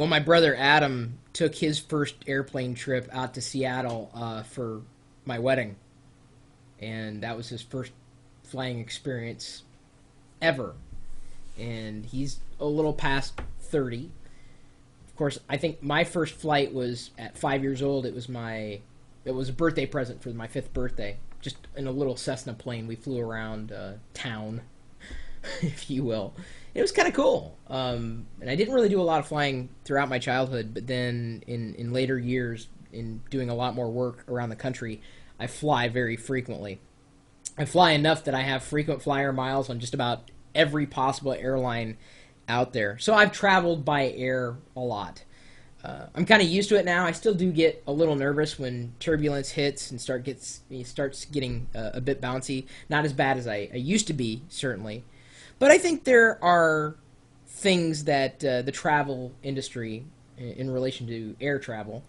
Well, my brother Adam took his first airplane trip out to Seattle for my wedding, and that was his first flying experience ever. And he's a little past 30. Of course, I think my first flight was at 5 years old. It was a birthday present for my fifth birthday. Just in a little Cessna plane, we flew around town, if you will. It was kind of cool. And I didn't really do a lot of flying throughout my childhood, but then in later years, in doing a lot more work around the country, I fly very frequently. I fly enough that I have frequent flyer miles on just about every possible airline out there. So I've traveled by air a lot. I'm kind of used to it now. I still do get a little nervous when turbulence hits and starts getting a bit bouncy. Not as bad as I used to be, certainly. But I think there are things that the travel industry, in relation to air travel,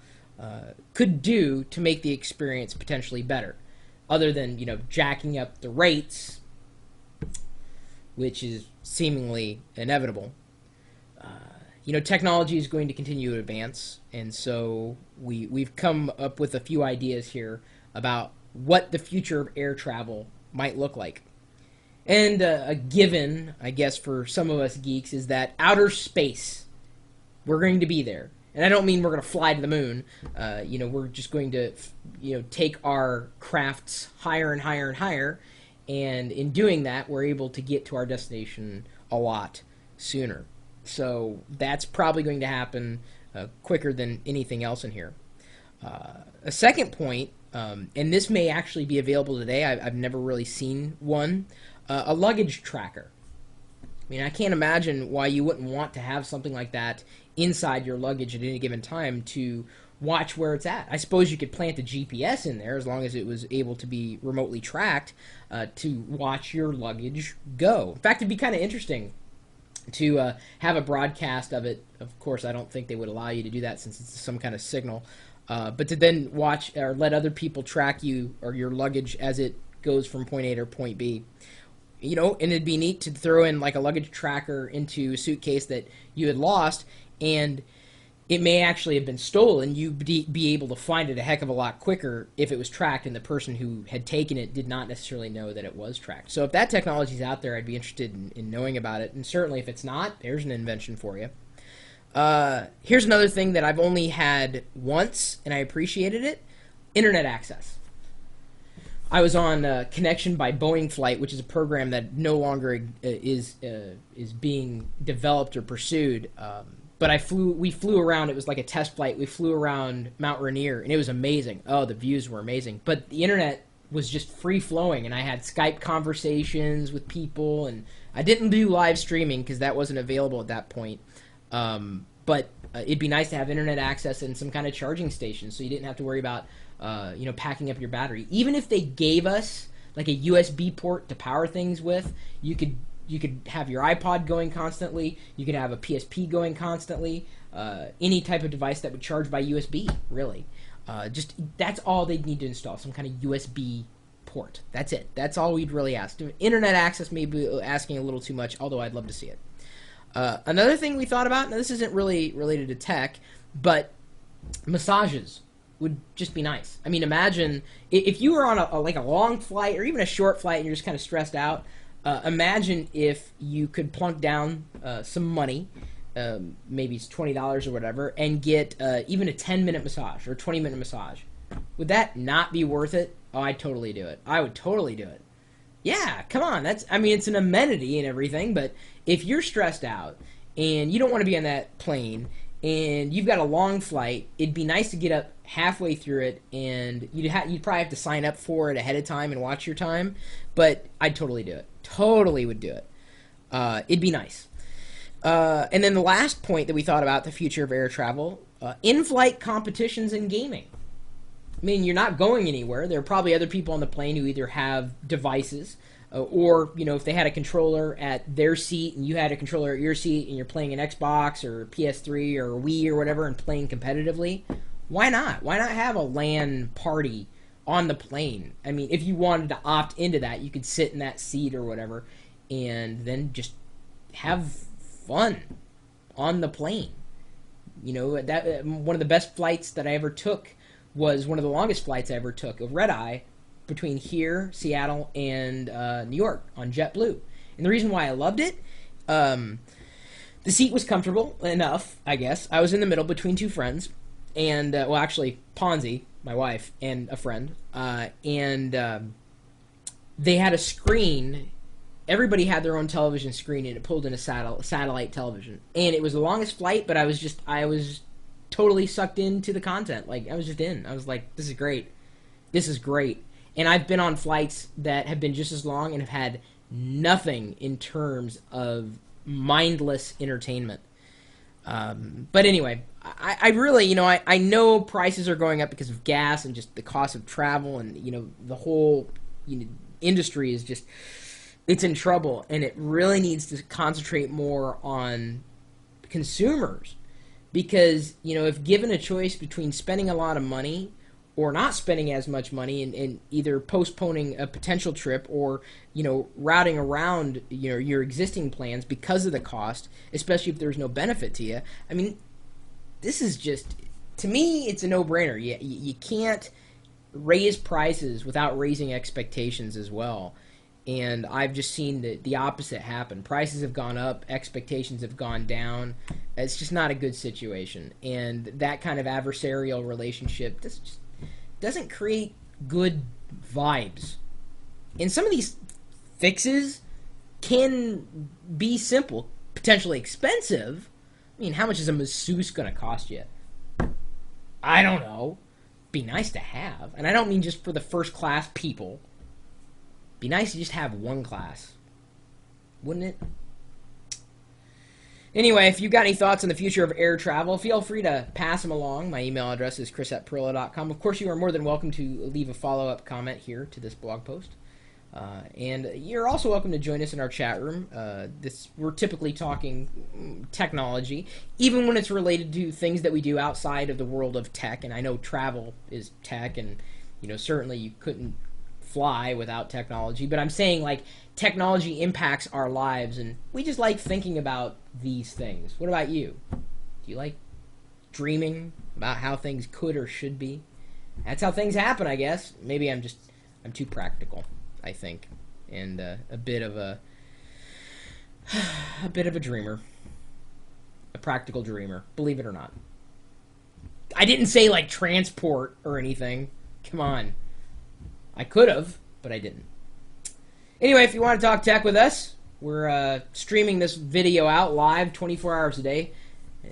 could do to make the experience potentially better. Other than, jacking up the rates, which is seemingly inevitable. Technology is going to continue to advance, and so we've come up with a few ideas here about what the future of air travel might look like. And a given, I guess, for some of us geeks is that outer space, we're going to be there. And I don't mean we're going to fly to the moon. We're just going to, take our crafts higher and higher and higher. And in doing that, we're able to get to our destination a lot sooner. So that's probably going to happen quicker than anything else in here. A second point, and this may actually be available today. I've never really seen one. A luggage tracker. I mean, I can't imagine why you wouldn't want to have something like that inside your luggage at any given time to watch where it's at. I suppose you could plant a GPS in there as long as it was able to be remotely tracked to watch your luggage go. In fact, it'd be kind of interesting to have a broadcast of it. Of course, I don't think they would allow you to do that since it's some kind of signal. But to then watch or let other people track you or your luggage as it goes from point A to point B. And it'd be neat to throw in like a luggage tracker into a suitcase that you had lost, and it may actually have been stolen. You'd be able to find it a heck of a lot quicker if it was tracked and the person who had taken it did not necessarily know that it was tracked. So if that technology's out there, I'd be interested in knowing about it. And certainly if it's not, there's an invention for you. Here's another thing that I've only had once, and I appreciated it. Internet access. I was on Connection by Boeing Flight, which is a program that no longer is being developed or pursued. But we flew around. It was like a test flight. We flew around Mount Rainier, and it was amazing. Oh, the views were amazing. But the internet was just free flowing, and I had Skype conversations with people, and I didn't do live streaming because that wasn't available at that point. But it'd be nice to have internet access and some kind of charging station, so you didn't have to worry about packing up your battery. Even if they gave us like a USB port to power things with, you could have your iPod going constantly. You could have a PSP going constantly. Any type of device that would charge by USB, really. That's all they'd need to install, some kind of USB port. That's it. That's all we'd really ask. Internet access may be asking a little too much, although I'd love to see it. Another thing we thought about, now this isn't really related to tech, but massages would just be nice. I mean, imagine if you were on a long flight or even a short flight and you're just kind of stressed out. Imagine if you could plunk down some money, maybe it's $20 or whatever, and get even a 10-minute massage or a 20-minute massage. Would that not be worth it? Oh, I'd totally do it. I would totally do it. Yeah, come on. It's an amenity and everything, but if you're stressed out and you don't want to be on that plane and you've got a long flight, it'd be nice to get up halfway through it, and you'd probably have to sign up for it ahead of time and watch your time, but I'd totally do it. Totally would do it. It'd be nice. And then the last point that we thought about the future of air travel, in-flight competitions in gaming. I mean, you're not going anywhere. There are probably other people on the plane who either have devices or, if they had a controller at their seat and you had a controller at your seat and you're playing an Xbox or PS3 or a Wii or whatever and playing competitively, why not? Why not have a LAN party on the plane? I mean, if you wanted to opt into that, you could sit in that seat or whatever and then just have fun on the plane. You know, that one of the best flights that I ever took was one of the longest flights I ever took of red eye between here, Seattle, and New York on JetBlue. And the reason why I loved it, the seat was comfortable enough, I guess. I was in the middle between two friends, and well, actually, Ponzi, my wife, and a friend, and they had a screen. Everybody had their own television screen, and it pulled in a satellite television. And it was the longest flight, but I was totally sucked into the content. Like, I was just in. I was like, this is great. This is great. And I've been on flights that have been just as long and have had nothing in terms of mindless entertainment. But anyway, I really, I know prices are going up because of gas and just the cost of travel, and, the whole industry is just, it's in trouble, and it really needs to concentrate more on consumers. Because, if given a choice between spending a lot of money or not spending as much money, and either postponing a potential trip or, routing around, your existing plans because of the cost, especially if there's no benefit to you. I mean, this is just, to me, it's a no-brainer. You can't raise prices without raising expectations as well. And I've just seen the opposite happen. Prices have gone up, expectations have gone down. It's just not a good situation. And that kind of adversarial relationship just doesn't create good vibes. And some of these fixes can be simple, potentially expensive. I mean, how much is a masseuse going to cost you? I don't know. Be nice to have. And I don't mean just for the first class people. Be nice to just have one class. Wouldn't it? Anyway, if you've got any thoughts on the future of air travel, feel free to pass them along. My email address is chris@pirillo.com. Of course, you are more than welcome to leave a follow-up comment here to this blog post. And you're also welcome to join us in our chat room. We're typically talking technology, even when it's related to things that we do outside of the world of tech. And I know travel is tech, and certainly you couldn't fly without technology, but I'm saying, like, technology impacts our lives, and we just like thinking about these things. What about you? Do you like dreaming about how things could or should be? That's how things happen, I guess. Maybe I'm too practical, I think, and a bit of a dreamer, a practical dreamer, believe it or not. I didn't say like transport or anything. Come on. I could have, but I didn't. Anyway, if you want to talk tech with us, we're streaming this video out live 24 hours a day.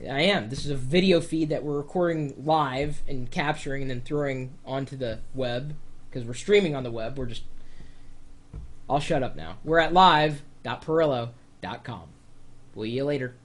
I am. This is a video feed that we're recording live and capturing and then throwing onto the web, because we're streaming on the web. I'll shut up now. We're at live.pirillo.com. Will you later.